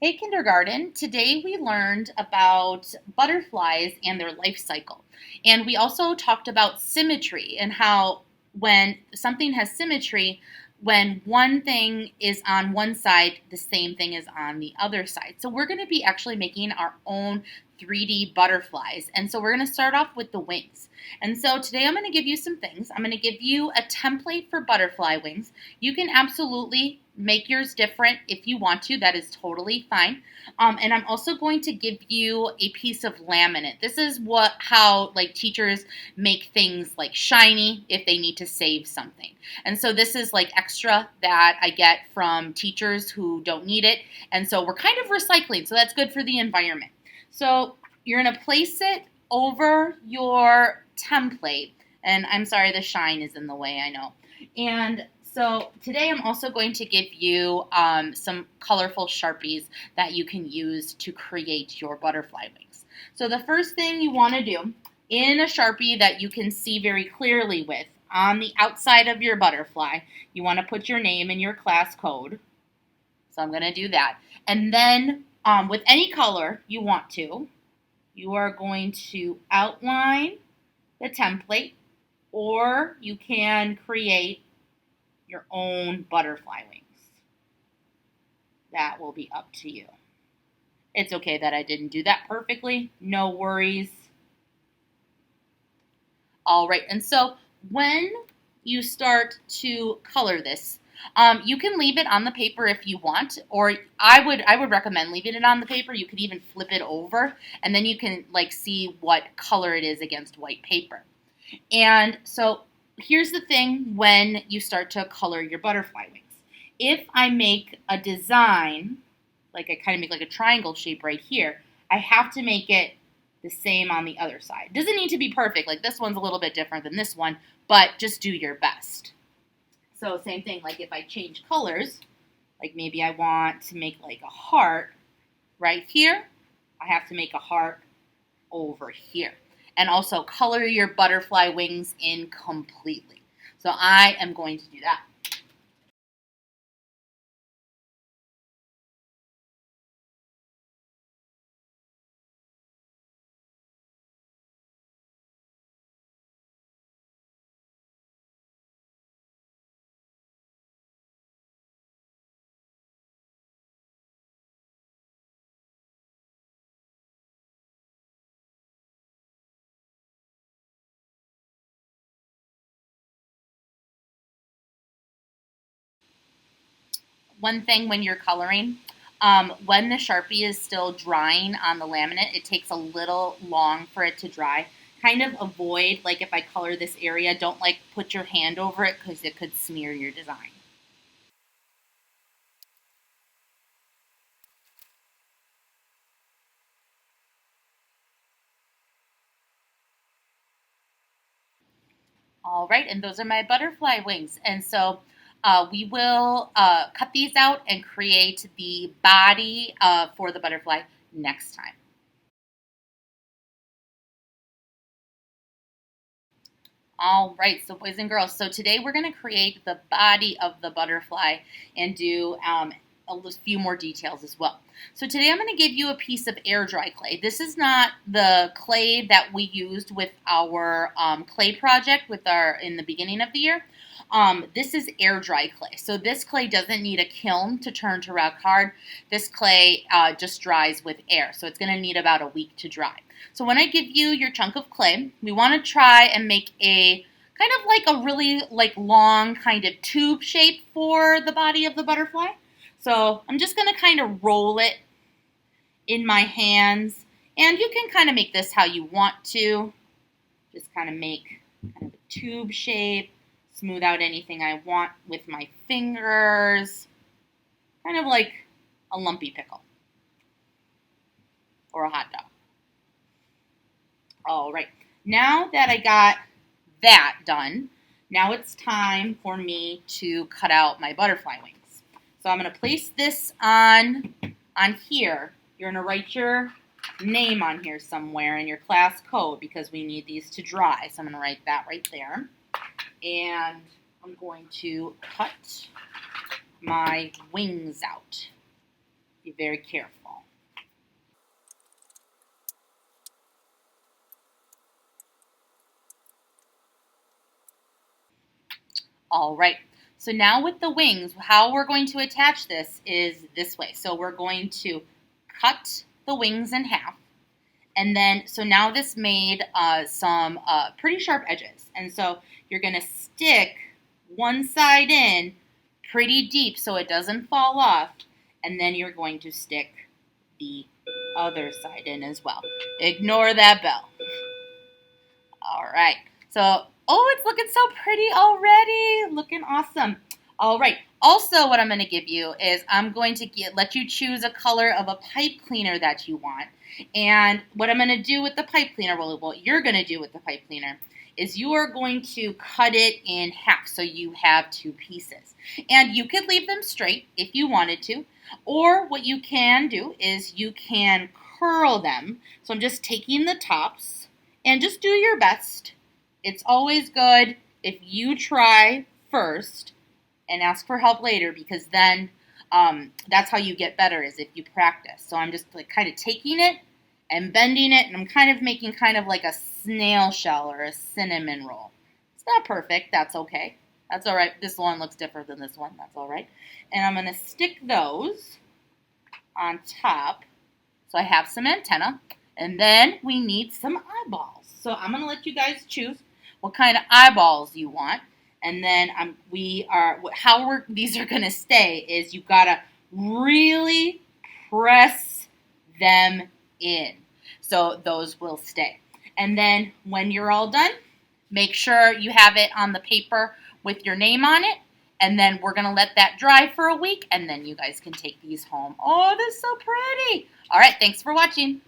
Hey, kindergarten. Today we learned about butterflies and their life cycle. And we also talked about symmetry and how when something has symmetry, when one thing is on one side, the same thing is on the other side. So we're going to be actually making our own 3D butterflies. And so we're going to start off with the wings. And so today I'm going to give you some things. I'm going to give you a template for butterfly wings. You can absolutely make yours different if you want to. That is totally fine. And I'm also going to give you a piece of laminate. This is how like teachers make things like shiny if they need to save something. And so this is like extra that I get from teachers who don't need it. And so we're kind of recycling. So that's good for the environment. So you're going to place it over your template. And I'm sorry, the shine is in the way, I know. And so today I'm also going to give you some colorful Sharpies that you can use to create your butterfly wings. So the first thing you want to do in a Sharpie that you can see very clearly with, on the outside of your butterfly, you want to put your name and your class code. So I'm going to do that. And then with any color you want to, you are going to outline the template, or you can create your own butterfly wings. That will be up to you. It's okay that I didn't do that perfectly. No worries. All right, and so when you start to color this, you can leave it on the paper if you want, or I would recommend leaving it on the paper. You could even flip it over, and then you can like see what color it is against white paper. And so here's the thing when you start to color your butterfly wings. If I make a design, like I kind of make like a triangle shape right here, I have to make it the same on the other side. It doesn't need to be perfect. Like this one's a little bit different than this one, but just do your best. So same thing, like if I change colors, like maybe I want to make like a heart right here, I have to make a heart over here. And also color your butterfly wings in completely. So I am going to do that. One thing when you're coloring, when the Sharpie is still drying on the laminate, it takes a little long for it to dry. Kind of avoid, like if I color this area, don't like put your hand over it because it could smear your design. All right, and those are my butterfly wings. And so we will cut these out and create the body for the butterfly next time. All right, so boys and girls, so today we're going to create the body of the butterfly and do a few more details as well. So today I'm going to give you a piece of air dry clay. This is not the clay that we used with our clay project in the beginning of the year. This is air dry clay. So this clay doesn't need a kiln to turn to rock hard. This clay just dries with air. So it's going to need about a week to dry. So when I give you your chunk of clay, we want to try and make a kind of like a really like long kind of tube shape for the body of the butterfly. So I'm just going to kind of roll it in my hands. And you can kind of make this how you want to. Just kind of make kind of a tube shape, smooth out anything I want with my fingers. Kind of like a lumpy pickle or a hot dog. All right, now that I got that done, now it's time for me to cut out my butterfly wings. So I'm going to place this on here. You're going to write your name on here somewhere and your class code because we need these to dry. So I'm going to write that right there. And I'm going to cut my wings out. Be very careful. All right. So now with the wings, how we're going to attach this is this way. So we're going to cut the wings in half. And then, so now this made some pretty sharp edges. And so you're going to stick one side in pretty deep so it doesn't fall off. And then you're going to stick the other side in as well. Ignore that bell. All right. So, oh, it's looking so pretty already. Looking awesome. All right. Also, what I'm going to give you is I'm going to let you choose a color of a pipe cleaner that you want. And what I'm going to do with the pipe cleaner, well, what you're going to do with the pipe cleaner is you are going to cut it in half so you have two pieces. And you could leave them straight if you wanted to. Or what you can do is you can curl them. So I'm just taking the tops and just do your best. It's always good if you try first and ask for help later, because then that's how you get better, is if you practice. So I'm just like kind of taking it and bending it, and I'm kind of making kind of like a snail shell or a cinnamon roll. It's not perfect. That's okay. That's all right. This one looks different than this one. That's all right. And I'm going to stick those on top so I have some antenna. And then we need some eyeballs. So I'm going to let you guys choose what kind of eyeballs you want. And then these are going to stay is you've got to really press them in. So those will stay. And then when you're all done, make sure you have it on the paper with your name on it. And then we're going to let that dry for a week. And then you guys can take these home. Oh, this is so pretty. All right. Thanks for watching.